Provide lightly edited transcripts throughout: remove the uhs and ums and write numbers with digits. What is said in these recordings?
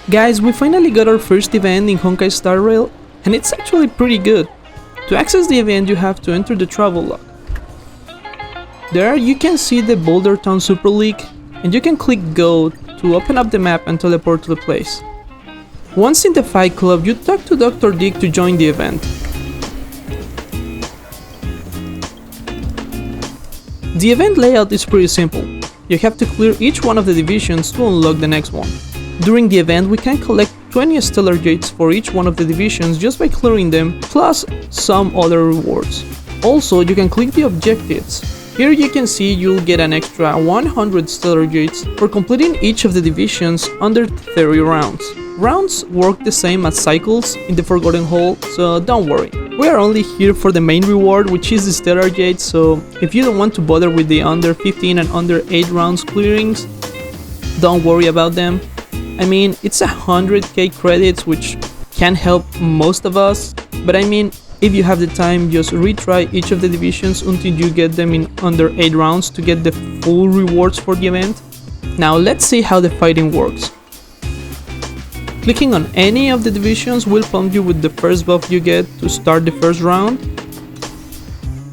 Guys, we finally got our first event in HonkaiStarRail, and it's actually pretty good. To access the event, you have to enter the travel log. There you can see the Boulder Town Super League, and you can click Go to open up the map and teleport to the place. Once in the Fight Club, you talk to Dr. Dick to join the event. The event layout is pretty simple. You have to clear each one of the divisions to unlock the next one. During the event, we can collect 20 stellar jades for each one of the divisions just by clearing them, plus some other rewards. Also, you can click the objectives. Here you can see you'll get an extra 100 stellar jades for completing each of the divisions under 30 rounds. Rounds work the same as cycles in the Forgotten Hall, so don't worry. We are only here for the main reward, which is the stellar jades, so if you don't want to bother with the under 15 and under 8 rounds clearings, don't worry about them. I mean, it's 100k credits, which can help most of us, but I mean, if you have the time, just retry each of the divisions until you get them in under 8 rounds to get the full rewards for the event. Now let's see how the fighting works. Clicking on any of the divisions will prompt you with the first buff you get to start the first round.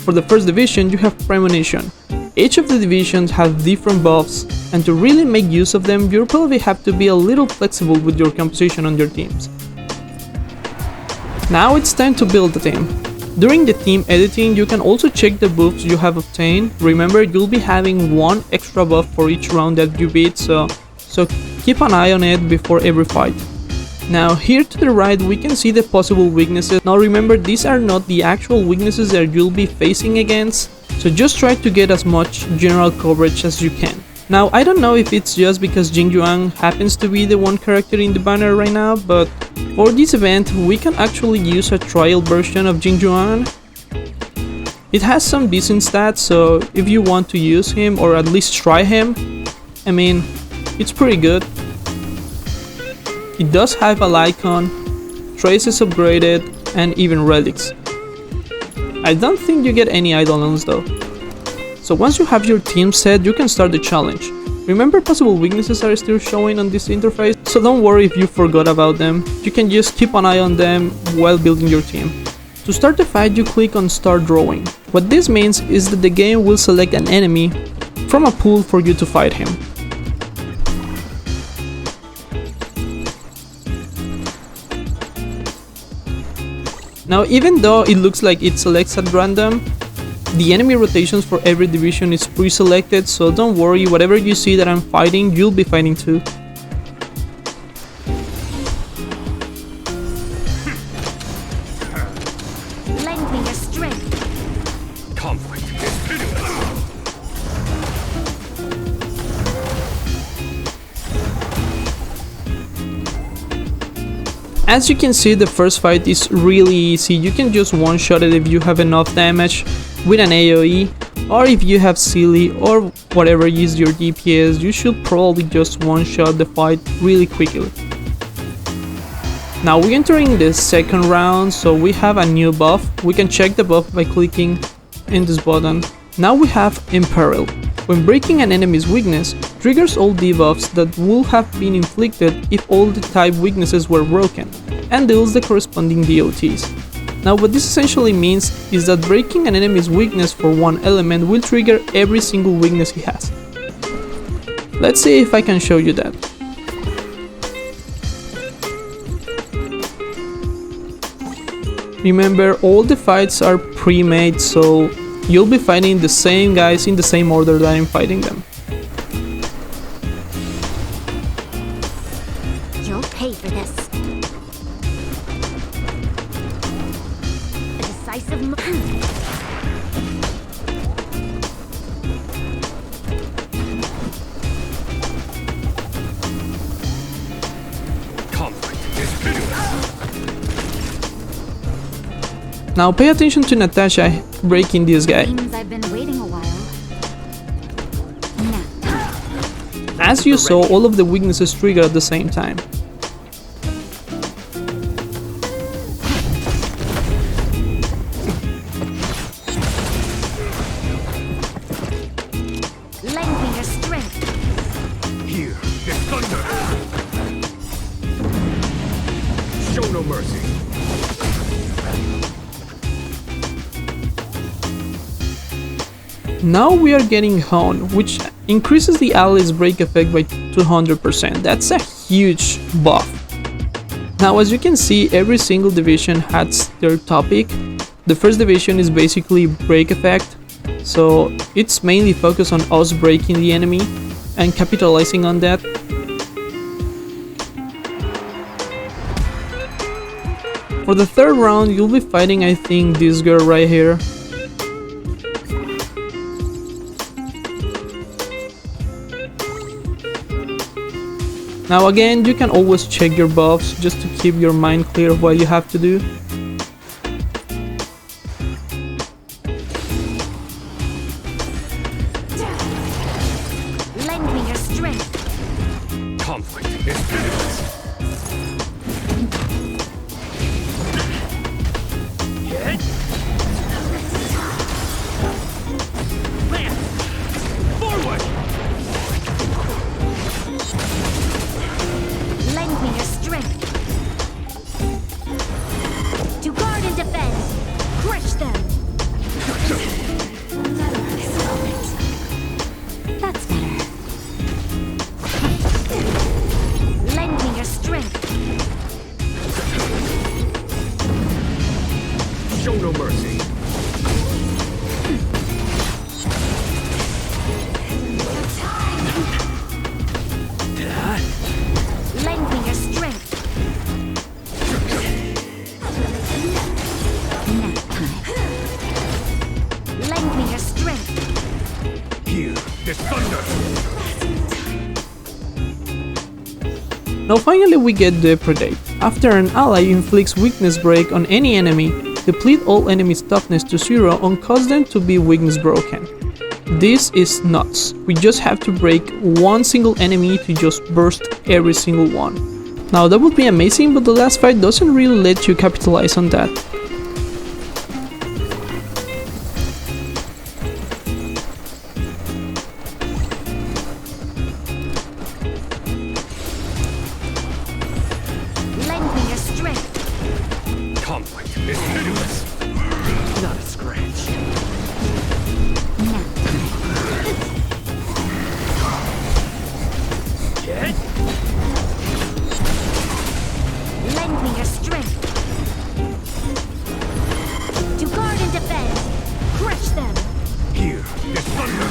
For the first division, you have Premonition. Each of the divisions have different buffs, and to really make use of them, you'll probably have to be a little flexible with your composition on your teams. Now it's time to build the team. During the team editing, you can also check the buffs you have obtained. Remember, you'll be having one extra buff for each round that you beat, so keep an eye on it before every fight. Now here to the right we can see the possible weaknesses. Now remember, these are not the actual weaknesses that you'll be facing against, so just try to get as much general coverage as you can. Now I don't know if it's just because Jingyuan happens to be the one character in the banner right now, but for this event we can actually use a trial version of Jingyuan. It has some decent stats, so if you want to use him or at least try him, I mean, it's pretty good. It does have a icon, traces upgraded, and even relics. I don't think you get any eidolons though. So once you have your team set, you can start the challenge. Remember, possible weaknesses are still showing on this interface, so don't worry if you forgot about them. You can just keep an eye on them while building your team. To start the fight, you click on Start Drawing. What this means is that the game will select an enemy from a pool for you to fight him. Now, even though it looks like it selects at random, the enemy rotations for every division is pre-selected, so don't worry, whatever you see that I'm fighting, you'll be fighting too. Lend me your strength. Conflict is pitiless. As you can see, the first fight is really easy. You can just one-shot it if you have enough damage with an AoE, or if you have Silly or whatever is your DPS, you should probably just one-shot the fight really quickly. Now we're entering the second round, so we have a new buff. We can check the buff by clicking in this button. Now we have Imperil. When breaking an enemy's weakness, triggers all debuffs that would have been inflicted if all the type weaknesses were broken, and deals the corresponding DOTs. Now what this essentially means is that breaking an enemy's weakness for one element will trigger every single weakness he has. Let's see if I can show you that. Remember, all the fights are pre-made, so you'll be fighting the same guys in the same order that I'm fighting them. You'll pay for this. A decisive move. Conflict is pitiless. Now pay attention to Natasha breaking this guy. Seems I've been waiting a while. Now. As you saw, all of the weaknesses trigger at the same time. Lend me your strength. Here is thunder. no mercy. Now we are getting Hone, which increases the ally's break effect by 200%. That's a huge buff. Now as you can see, every single division has their topic. The first division is basically break effect, so it's mainly focused on us breaking the enemy and capitalizing on that. For the third round, you'll be fighting, I think, this girl right here. Now again, you can always check your buffs just to keep your mind clear of what you have to do. Lend me your strength. Conflict is pitiless. Forward! Lend me your strength. To guard and defend. Crush them. That's better. Lend me your strength. Show no mercy. Lend me your strength. Nap time. Lend me your strength. Hear this thunder. Now finally we get Depredate. After an ally inflicts weakness break on any enemy, deplete all enemies' toughness to 0 and cause them to be weakness broken. This is nuts. We just have to break one single enemy to just burst every single one. Now that would be amazing, but the last fight doesn't really let you capitalize on that. Lend me your strength. Conflict is pitiless. Not a scratch. Nap Get Lend me your strength. To guard and defend. Crush them. here this thunder.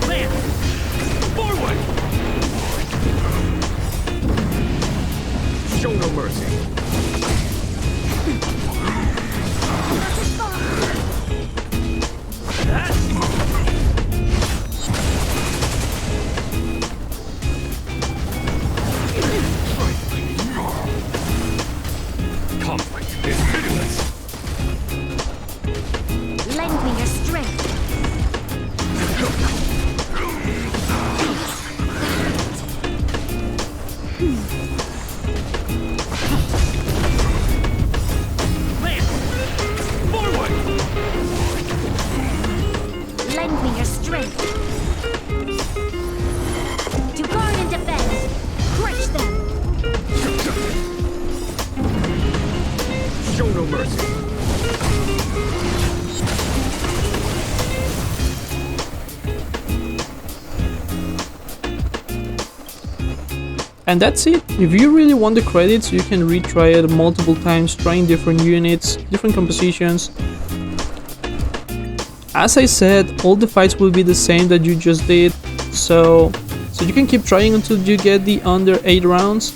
Man, forward! Show no mercy. Conflict is pitiless. Lend me your strength. Man, forward! Lend me your strength. To guard and defend. Crush them. Show no mercy. And that's it. If you really want the credits, you can retry it multiple times, trying different units, different compositions. As I said, all the fights will be the same that you just did, so you can keep trying until you get the under 8 rounds,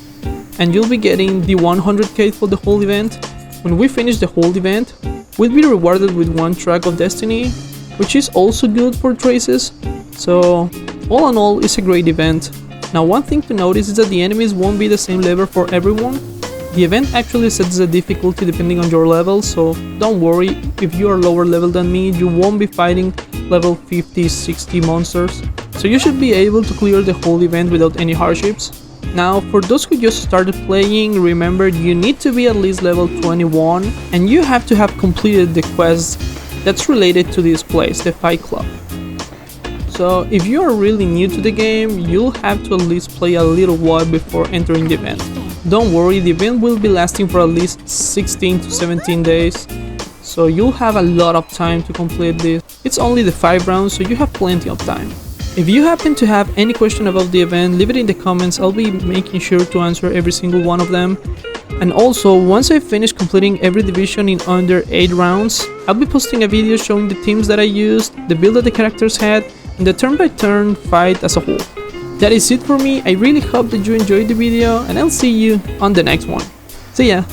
and you'll be getting the 100k for the whole event. When we finish the whole event, we'll be rewarded with 1 track of destiny, which is also good for traces, so all in all, it's a great event. Now one thing to notice is that the enemies won't be the same level for everyone. The event actually sets the difficulty depending on your level, so don't worry, if you are lower level than me, you won't be fighting level 50-60 monsters. So you should be able to clear the whole event without any hardships. Now for those who just started playing, remember you need to be at least level 21 and you have to have completed the quest that's related to this place, the Fight Club. So if you are really new to the game, you'll have to at least play a little while before entering the event. Don't worry, the event will be lasting for at least 16 to 17 days, so you'll have a lot of time to complete this. It's only the 5 rounds, so you have plenty of time. If you happen to have any question about the event, leave it in the comments. I'll be making sure to answer every single one of them. And also, once I finish completing every division in under 8 rounds, I'll be posting a video showing the teams that I used, the build that the characters had, and the turn-by-turn fight as a whole. That is it for me. I really hope that you enjoyed the video, and I'll see you on the next one. See ya!